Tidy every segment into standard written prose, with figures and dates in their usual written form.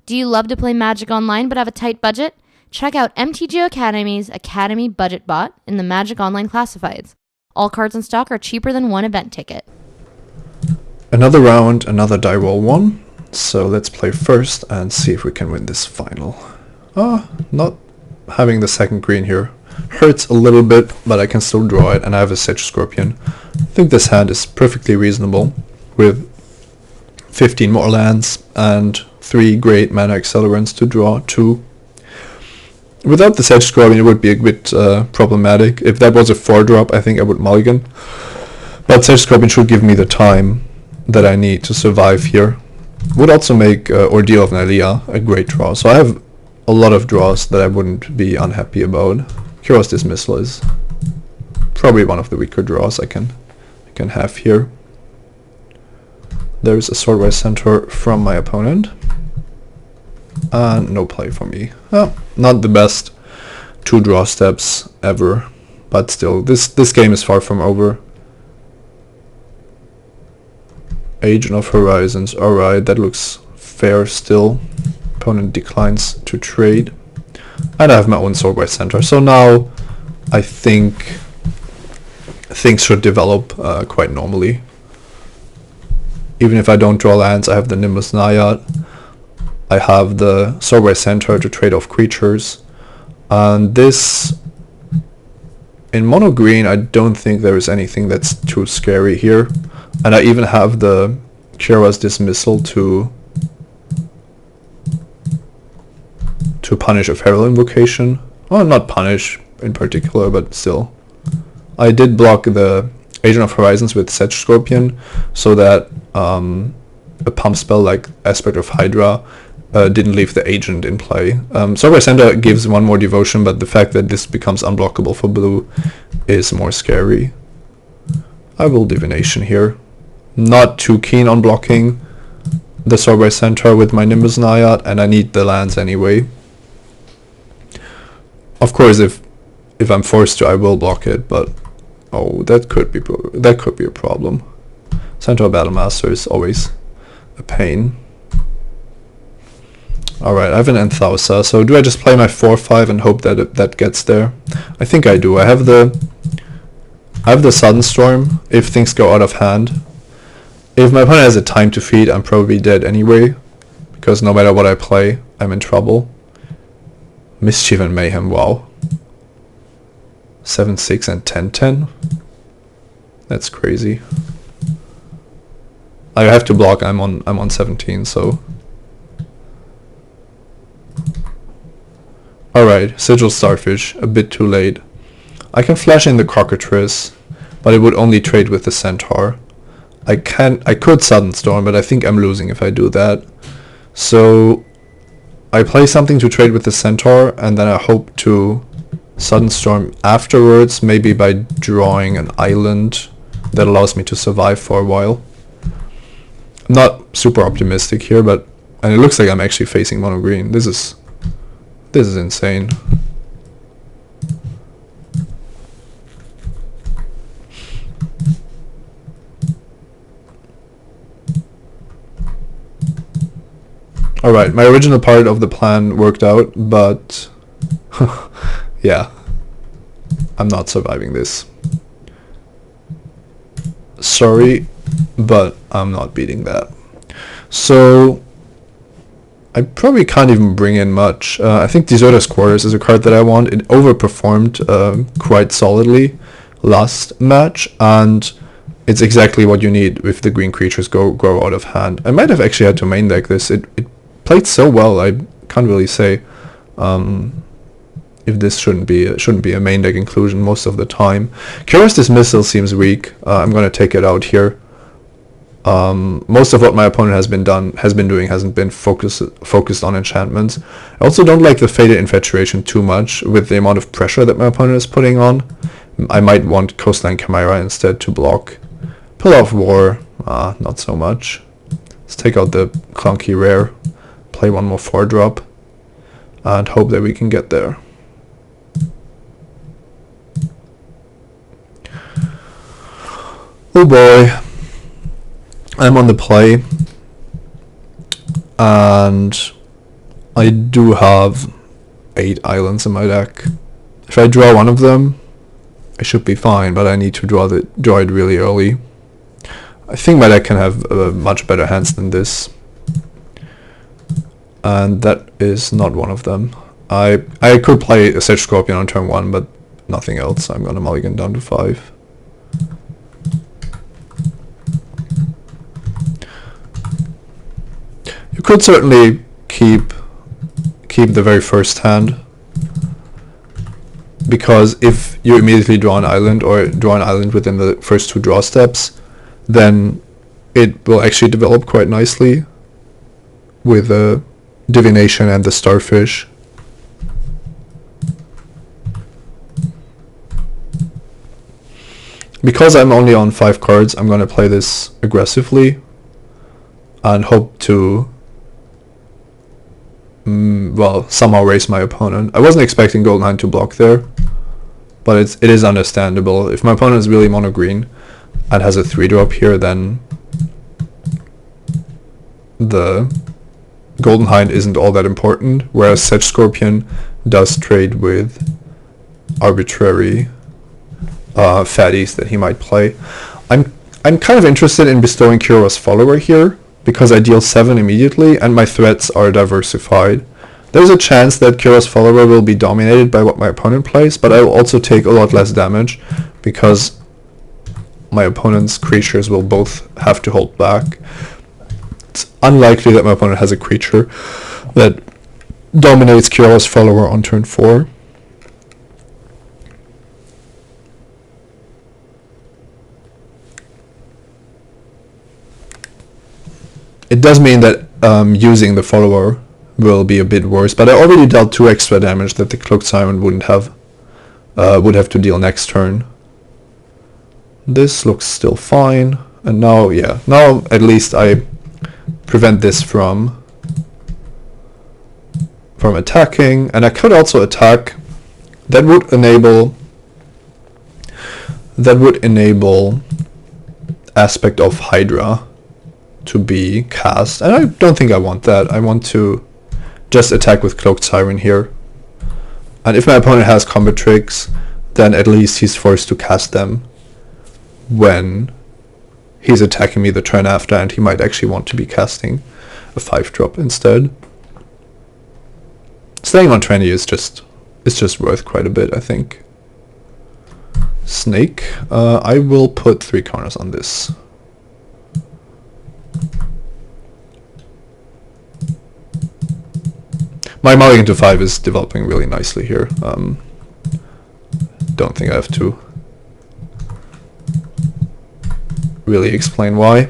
Do you love to play Magic Online but have a tight budget? Check out Mtgo Academy's Academy Budget Bot in the Magic Online Classifieds. All cards in stock are cheaper than one event ticket. Another round, another die roll 1. So let's play first and see if we can win this final. Not having the second green here hurts a little bit, but I can still draw it, and I have a Sedge Scorpion. I think this hand is perfectly reasonable with 15 more lands and 3 great mana accelerants to draw 2. Without the Sedge Scorpion it would be a bit problematic. If that was a 4-drop, I think I would mulligan. But Sedge Scorpion should give me the time that I need to survive here. Would also make Ordeal of Nylea a great draw. So I have a lot of draws that I wouldn't be unhappy about. Curious Dismissal is probably one of the weaker draws I can have here. There's a Swordwise Centaur from my opponent. And no play for me. Well, not the best 2 draw steps ever, but still, this game is far from over. Agent of Horizons, alright, that looks fair still. Opponent declines to trade. And I have my own Swordwise Centaur, so now I think things should develop quite normally. Even if I don't draw lands, I have the Nimbus Naiad. I have the Swordwise Centaur to trade off creatures. And this, in mono green, I don't think there is anything that's too scary here. And I even have the Kira's Dismissal to punish a Feral Invocation. Well, not punish in particular, but still. I did block the Agent of Horizons with Sedge Scorpion, so that a pump spell like Aspect of Hydra didn't leave the agent in play. Swordwise Centaur gives 1 more devotion, but the fact that this becomes unblockable for blue is more scary. I will Divination here. Not too keen on blocking the Swordwise Centaur with my Nimbus Naiad, and I need the lands anyway. Of course, if I'm forced to, I will block it, but oh, that could be a problem. Centaur Battlemaster is always a pain. Alright, I have an Enthausa, so do I just play my 4-5 and hope that that gets there? I think I do. I have the Sudden Storm if things go out of hand. If my opponent has a time to feed, I'm probably dead anyway, because no matter what I play, I'm in trouble. Mischief and Mayhem, wow. 7-6 and 10-10. That's crazy. I have to block. I'm on 17, so. Alright, Sigil Starfish, a bit too late. I can flash in the Cockatrice, but it would only trade with the Centaur. I could Sudden Storm, but I think I'm losing if I do that. So I play something to trade with the Centaur, and then I hope to Sudden Storm afterwards, maybe by drawing an island that allows me to survive for a while. I'm not super optimistic here, but and it looks like I'm actually facing mono green. This is insane. Alright, my original part of the plan worked out, but yeah, I'm not surviving this. Sorry, but I'm not beating that. So I probably can't even bring in much. I think Deserter's Quarters is a card that I want. It overperformed quite solidly last match, and it's exactly what you need if the green creatures grow out of hand. I might have actually had to main deck this. It played so well, I can't really say if this shouldn't be a main deck inclusion most of the time. Curious Dismissal seems weak. I'm gonna take it out here. Most of what my opponent has been doing hasn't been focused on enchantments. I also don't like the Faded Infatuation too much with the amount of pressure that my opponent is putting on. I might want Coastline Chimera instead to block. Pillar of War, not so much. Let's take out the clunky rare, play 1 more 4-drop, and hope that we can get there. Oh boy. I'm on the play, and I do have 8 islands in my deck. If I draw one of them, I should be fine, but I need to draw it really early. I think my deck can have much better hands than this. And that is not one of them. I could play a Sedge Scorpion on turn 1, but nothing else. I'm gonna mulligan down to 5. You could certainly keep the very first hand, because if you immediately draw an island or draw an island within the first 2 draw steps, then it will actually develop quite nicely with the divination and the starfish. Because I'm only on 5 cards, I'm going to play this aggressively and hope to well, somehow raise my opponent. I wasn't expecting Golden Hind to block there, but it is understandable. If my opponent is really mono green and has a 3-drop here, then the Golden Hind isn't all that important, whereas Sedge Scorpion does trade with arbitrary fatties that he might play. I'm kind of interested in bestowing Kira's Follower here, because I deal 7 immediately and my threats are diversified. There's a chance that Kira's Follower will be dominated by what my opponent plays, but I will also take a lot less damage because my opponent's creatures will both have to hold back. It's unlikely that my opponent has a creature that dominates Kira's Follower on turn 4. It does mean that using the Follower will be a bit worse, but I already dealt 2 extra damage that the Cloaked Siren would have to deal next turn. This looks still fine, and now, yeah, now at least I prevent this from attacking, and I could also attack. That would enable Aspect of Hydra to be cast, and I don't think I want that. I want to just attack with Cloaked Siren here, and if my opponent has combat tricks, then at least he's forced to cast them when he's attacking me the turn after, and he might actually want to be casting a 5-drop instead. Staying on 20 is just worth quite a bit, I think. Snake. I will put 3 counters on this. My mulligan to 5 is developing really nicely here. Don't think I have to really explain why.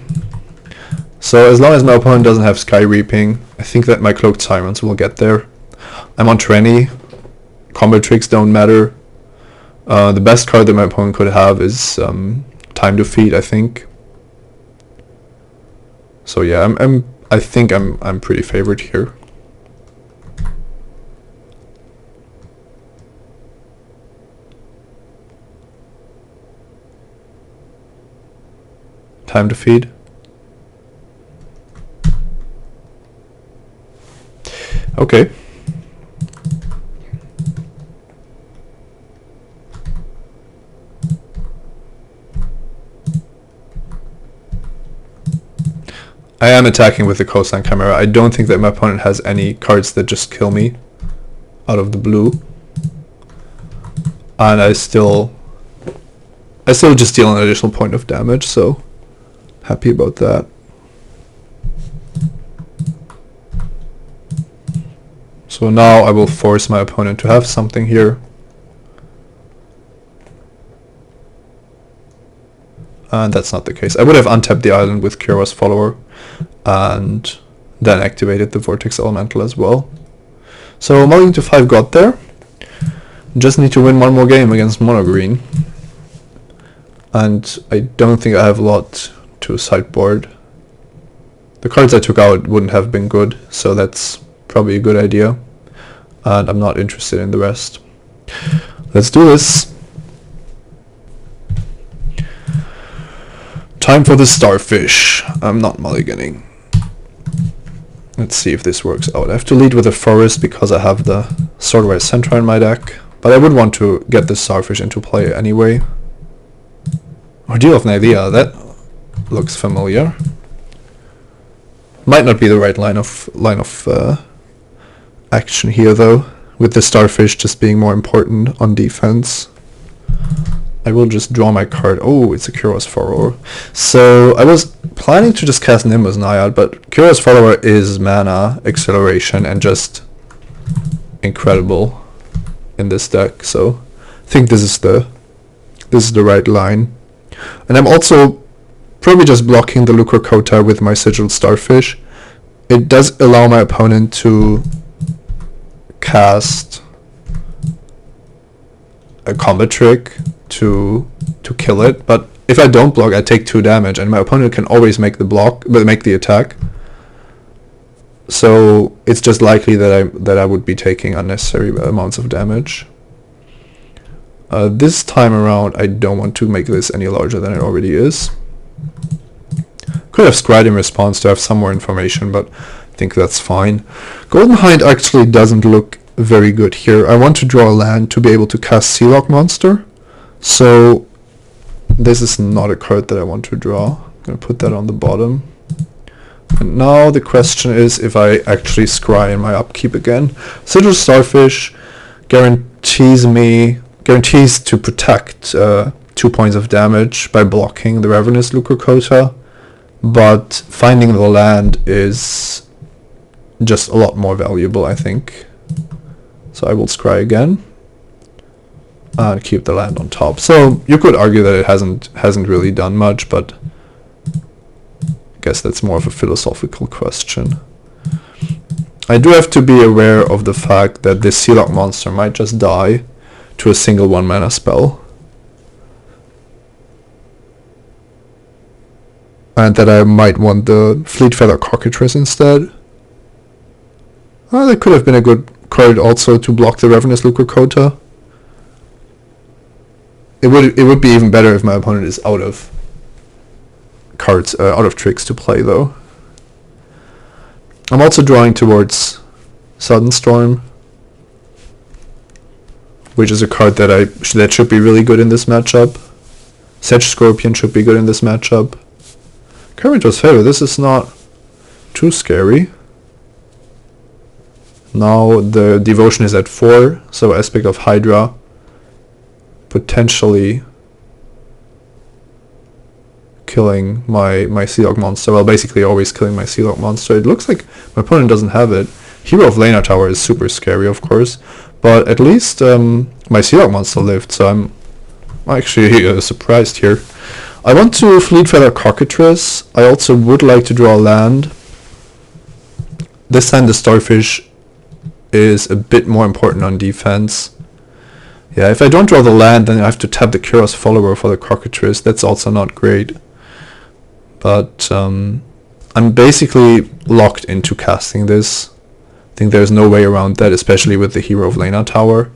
So as long as my opponent doesn't have Sky Reaping, I think that my Cloaked Sirens will get there. I'm on 20. Combat tricks don't matter. The best card that my opponent could have is Time Defeat, I think. So yeah, I think I'm pretty favored here. Time to feed. Okay. I am attacking with the Coastline Chimera. I don't think that my opponent has any cards that just kill me out of the blue. And I still just deal an additional point of damage, so happy about that. So now I will force my opponent to have something here. And that's not the case. I would have untapped the island with Kira's Follower and then activated the Vortex Elemental as well. So mulligan to 5 got there. Just need to win one more game against mono green. And I don't think I have a lot to sideboard. The cards I took out wouldn't have been good, so that's probably a good idea. And I'm not interested in the rest. Let's do this. Time for the Starfish. I'm not mulliganing. Let's see if this works out. I have to lead with a forest because I have the Swordwise Centaur in my deck, but I would want to get this Starfish into play anyway. Ordeal of Nylea, that looks familiar. Might not be the right line of action here though, with the Starfish just being more important on defense. I will just draw my card. Oh, it's a Curious Follower. So I was planning to just cast Nimbus Naiad, but Curious Follower is mana, acceleration, and just incredible in this deck. So I think this is the right line. And I'm also probably just blocking the Lucre Kota with my Sigiled Starfish. It does allow my opponent to cast a combat trick to kill it, but if I don't block, I take 2 damage, and my opponent can always make the attack. So it's just likely that I would be taking unnecessary amounts of damage. This time around, I don't want to make this any larger than it already is. Could have Scryed in response to have some more information, but I think that's fine. Golden Hind actually doesn't look very good here. I want to draw a land to be able to cast Sealock Monster. So this is not a card that I want to draw. I'm going to put that on the bottom. And now the question is if I actually scry in my upkeep again. Sigil Starfish guarantees to protect 2 points of damage by blocking the Ravenous Lucre Kota, but finding the land is just a lot more valuable, I think. So I will scry again and keep the land on top. So you could argue that it hasn't really done much, but I guess that's more of a philosophical question. I do have to be aware of the fact that this Sealock monster might just die to a single 1 mana spell, and that I might want the Fleet Feather Cockatrice instead. That could have been a good card also to block the Ravenous Lucre Kota. It would be even better if my opponent is out of cards, out of tricks to play though. I'm also drawing towards Sudden Storm, which is a card that should be really good in this matchup. Sedge Scorpion should be good in this matchup. Carpenter's Favor, this is not too scary. Now the Devotion is at 4, so Aspect of Hydra potentially killing my Sealock monster. Well, basically always killing my Sealock monster. It looks like my opponent doesn't have it. Hero of Lena Tower is super scary, of course, but at least my Sealock monster lived, so I'm actually surprised here. I want to Fleet Feather Cockatrice. I also would like to draw a land. This time the Starfish is a bit more important on defense. Yeah, if I don't draw the land, then I have to tap the Curious Follower for the Cockatrice. That's also not great. But I'm basically locked into casting this. I think there's no way around that, especially with the Hero of Lena Tower.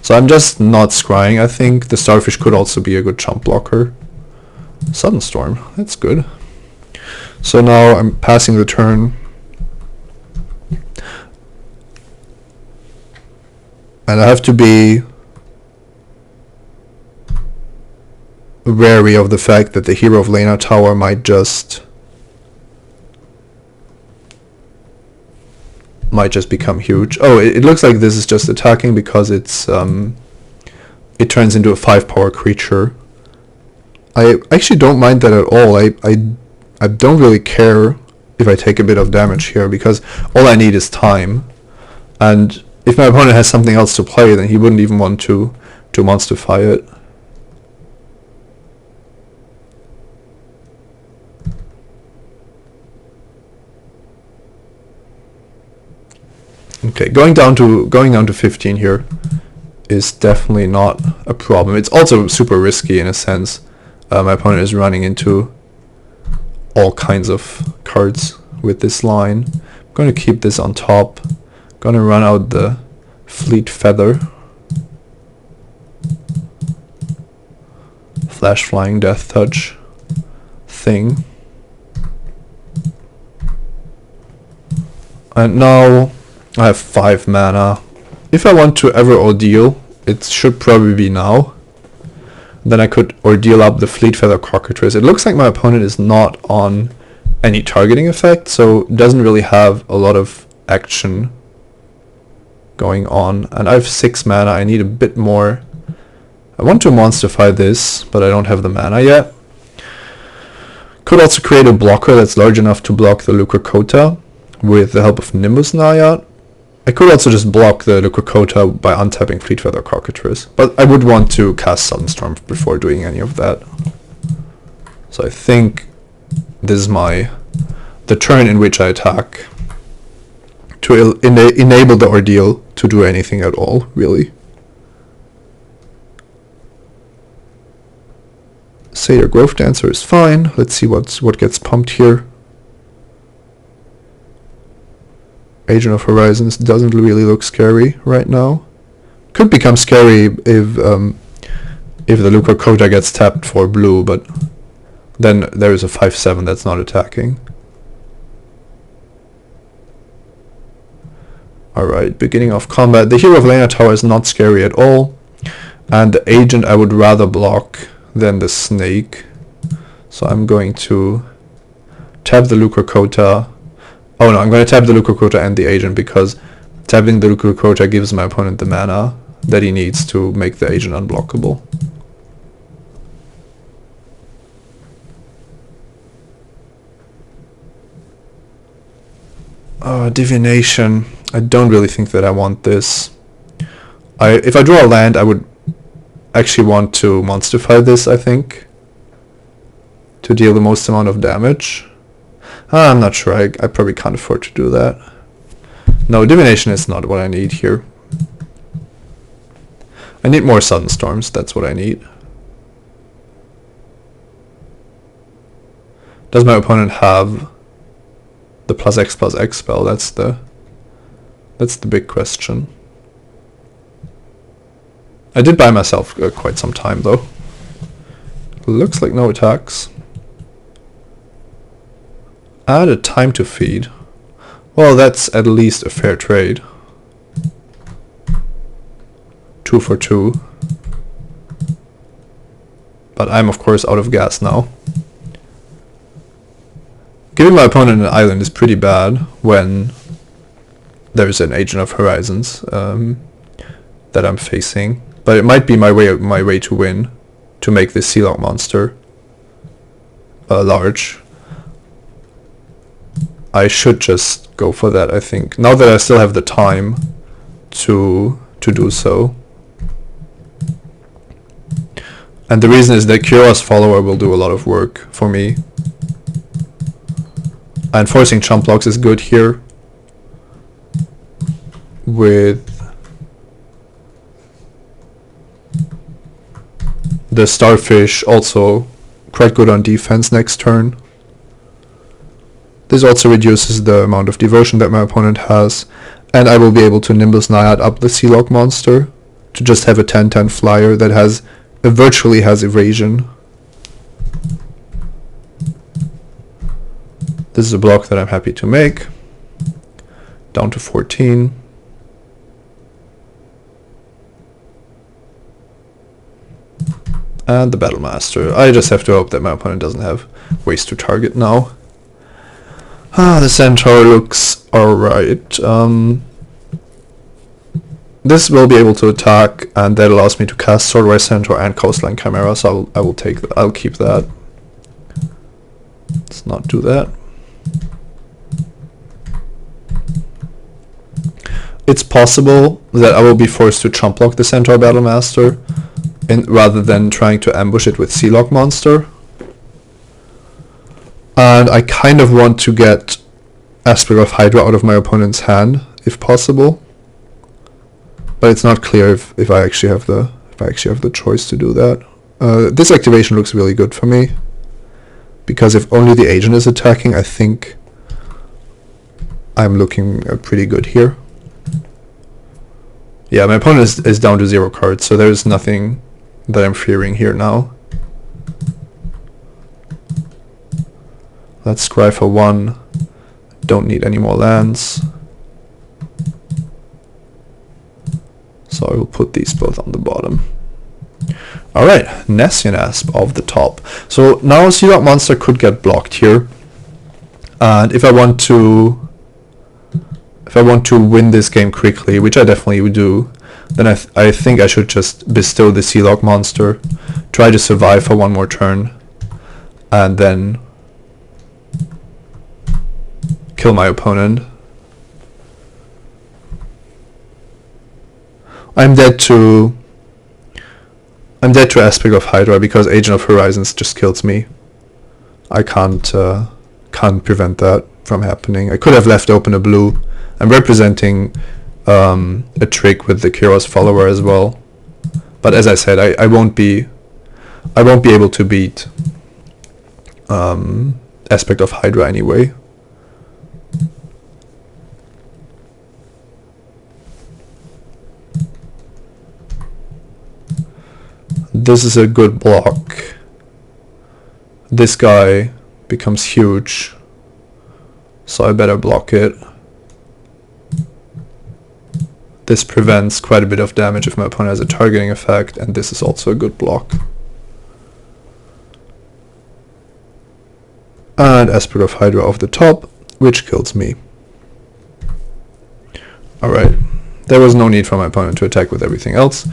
So I'm just not scrying. I think the Starfish could also be a good chump blocker. Sudden Storm, that's good. So now I'm passing the turn. And I have to be wary of the fact that the Hero of Lena Tower might just become huge. Oh, it looks like this is just attacking because it's it turns into a 5-power creature. I actually don't mind that at all. I don't really care if I take a bit of damage here because all I need is time. And if my opponent has something else to play, then he wouldn't even want to monsterify it. Okay, going down to 15 here is definitely not a problem. It's also super risky in a sense. My opponent is running into all kinds of cards with this line. I'm going to keep this on top. I'm going to run out the Fleet Feather. Flash Flying Death Touch thing. And now I have 5 mana. If I want to ever ordeal, it should probably be now. Then I could ordeal up the Fleet Feather Cockatrice. It looks like my opponent is not on any targeting effect, so doesn't really have a lot of action going on. And I have 6 mana. I need a bit more. I want to monsterify this, but I don't have the mana yet. Could also create a blocker that's large enough to block the Lucrocota with the help of Nimbus Naiad. I could also just block the Lucrocota by untapping Fleet Feather Cockatrice, but I would want to cast Sudden Storm before doing any of that. So I think this is the turn in which I attack to enable the Ordeal to do anything at all, really. Satyr Growth Dancer is fine. Let's see what gets pumped here. Agent of Horizons doesn't really look scary right now. Could become scary if the Lucrocota gets tapped for blue, but then there is a 5/7 that's not attacking. Alright, beginning of combat. The Hero of Lena Tower is not scary at all, and the Agent I would rather block than the Snake. So I'm going to tap the Lucrocota. Oh no, I'm going to tap the Lucrocota and the Agent, because tapping the Lucrocota gives my opponent the mana that he needs to make the Agent unblockable. Divination. I don't really think that I want this. If I draw a land, I would actually want to monsterify this, I think, to deal the most amount of damage. I'm not sure. I probably can't afford to do that. No, Divination is not what I need here. I need more Sudden Storms. That's what I need. Does my opponent have the +X/+X spell? That's the big question. I did buy myself quite some time though. Looks like no attacks. Add a time to feed. Well, that's at least a fair trade. 2 for 2. But I'm of course out of gas now. Giving my opponent an island is pretty bad when there's an Agent of Horizons that I'm facing. But it might be my way to win, to make this Sealock monster large. I should just go for that, I think. Now that I still have the time to do so. And the reason is that Kira's Follower will do a lot of work for me. And forcing chump blocks is good here. With the Starfish also quite good on defense next turn. This also reduces the amount of devotion that my opponent has, and I will be able to Nimbus Naiad up the Sealock monster to just have a 10/10 flyer that virtually has evasion. This is a block that I'm happy to make. Down to 14. And the Battlemaster. I just have to hope that my opponent doesn't have ways to target now. The Centaur looks alright. This will be able to attack, and that allows me to cast Swordwise Centaur and Coastline Chimera, so I will take that. I'll keep that. Let's not do that. It's possible that I will be forced to chump block the Centaur Battlemaster rather than trying to ambush it with Sealock monster. And I kind of want to get Aspect of Hydra out of my opponent's hand, if possible. But it's not clear if I actually have the choice to do that. This activation looks really good for me, because if only the Agent is attacking, I think I'm looking pretty good here. Yeah, my opponent is down to 0 cards, so there's nothing that I'm fearing here now. Let's scry for 1. Don't need any more lands. So I will put these both on the bottom. Alright, Nessianasp of the top. So now Sealog Monster could get blocked here. And if I want to win this game quickly, which I definitely would do, then I think I should just bestow the Sealog Monster, try to survive for one more turn, and then kill my opponent. I'm dead to Aspect of Hydra because Agent of Horizons just kills me. I can't prevent that from happening. I could have left open a blue. I'm representing a trick with the Kyros follower as well. But as I said, I won't be able to beat Aspect of Hydra anyway. This is a good block. This guy becomes huge, so I better block it. This prevents quite a bit of damage if my opponent has a targeting effect, and this is also a good block. And Aspect of Hydra off the top, which kills me. Alright. There was no need for my opponent to attack with everything else.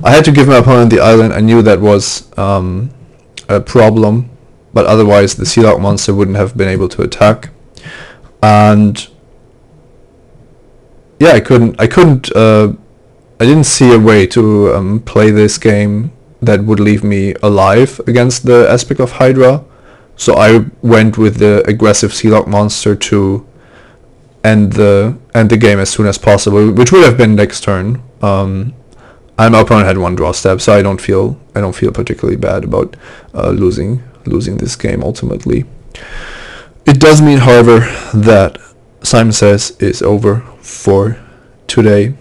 I had to give my opponent the island. I knew that was a problem, but otherwise the Sealog Monster wouldn't have been able to attack. And yeah, I didn't see a way to play this game that would leave me alive against the Aspect of Hydra. So I went with the aggressive Sealog Monster to end the game as soon as possible, which would have been next turn. And my opponent had one draw step, so I don't feel particularly bad about losing this game ultimately. It does mean, however, that Simon Says is over for today,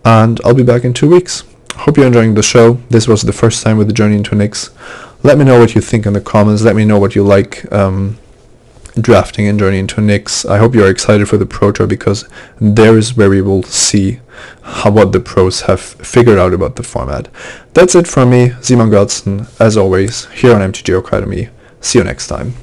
and I'll be back in 2 weeks. Hope you're enjoying the show. This was the first time with the Journey into Nyx. Let me know what you think in the comments. Let me know what you like drafting in Journey into Nyx. I hope you're excited for the Pro Tour, because there is where we will see what the pros have figured out about the format. That's it from me, Simon Götzen, as always, here on Mtgo Academy. See you next time.